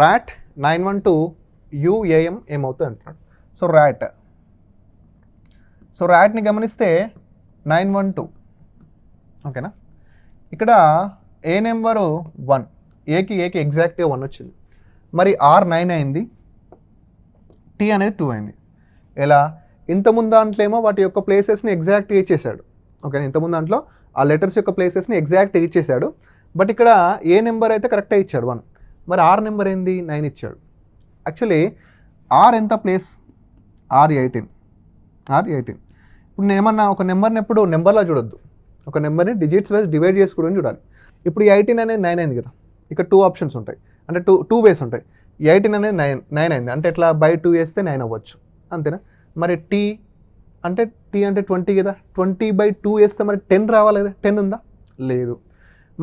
Rat 912 UAM ఏమవుతుంది అంటున్నాడు. So ర్యాట్ని గమనిస్తే 912 ఓకేనా. ఇక్కడ ఏ నెంబరు 1, ఏకి ఎగ్జాక్ట్గా 1 వచ్చింది. మరి R 9 అయింది, T అనేది 2 అయింది. ఎలా? ఇంతకుముందు దాంట్లో ఏమో వాటి యొక్క ప్లేసెస్ని ఎగ్జాక్ట్గా ఇచ్చేసాడు. ఓకేనా, ఇంతకుముందు దాంట్లో ఆ లెటర్స్ యొక్క ప్లేసెస్ని ఎగ్జాక్ట్గా ఇచ్చేసాడు. బట్ ఇక్కడ ఏ నెంబర్ అయితే కరెక్ట్గా ఇచ్చాడు 1, మరి R నెంబర్ ఏంది 9 ఇచ్చాడు. యాక్చువల్లీ R ఎంత ప్లేస్? R 18. ఇప్పుడు నేను ఏమన్నా ఒక నెంబర్ని ఎప్పుడు నెంబర్లా చూడొద్దు, ఒక నెంబర్ని డిజిట్స్ వైజ్ డివైడ్ చేసుకోవడం చూడాలి. ఇప్పుడు ఈ 18 అనేది 9 అయింది కదా, ఇక్కడ 2 ఆప్షన్స్ ఉంటాయి, అంటే టూ వేస్ ఉంటాయి. ఈ 18 అనేది 9 అయింది అంటే ఎట్లా? బై 2 వేస్తే 9 అవ్వచ్చు, అంతేనా. మరి T అంటే 20 కదా, 20/2 వేస్తే మరి 10 రావాలి కదా, 10 ఉందా? లేదు.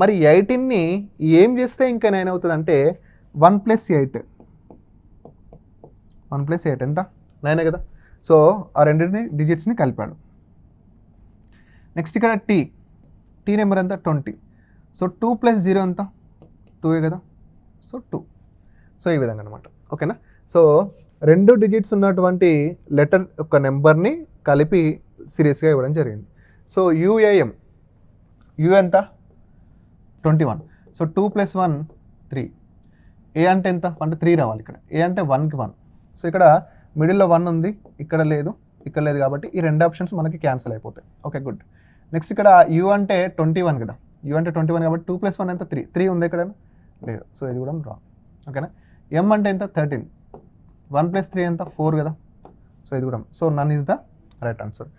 మరి 18ని ఏం చేస్తే ఇంకా 9 అవుతుంది అంటే 1 + 8. 1 + 8 ఎంత? 9 కదా. సో ఆ రెండింటిని డిజిట్స్ని కలిపాడు. నెక్స్ట్ ఇక్కడ T నెంబర్ ఎంత? 20. సో 2 + 0 ఎంత? 2 కదా. సో 2. సో ఈ విధంగా అనమాట. ఓకేనా. సో 2 డిజిట్స్ ఉన్నటువంటి లెటర్ యొక్క నెంబర్ని కలిపి సిరీస్గా ఇవ్వడం జరిగింది. సో UAM, U ఎంత? 21. సో 2 + 1 3. ఏ అంటే ఎంత? అంటే 3 రావాలి ఇక్కడ. ఏ అంటే 1కి 1. సో ఇక్కడ మిడిల్లో 1 ఉంది, ఇక్కడ లేదు, ఇక్కడ లేదు, కాబట్టి ఈ 2 ఆప్షన్స్ మనకి క్యాన్సిల్ అయిపోతాయి. Okay, good. నెక్స్ట్ ఇక్కడ U అంటే 21 కదా, U అంటే 21 కాబట్టి 2 + 1 ఎంత? 3 ఉంది ఇక్కడ లేదు. సో ఇది కూడా రాంగ్. ఓకేనా. M అంటే ఎంత? 13. 1 + 3 ఎంత? 4 కదా. సో ఇది కూడా. So none is the right answer.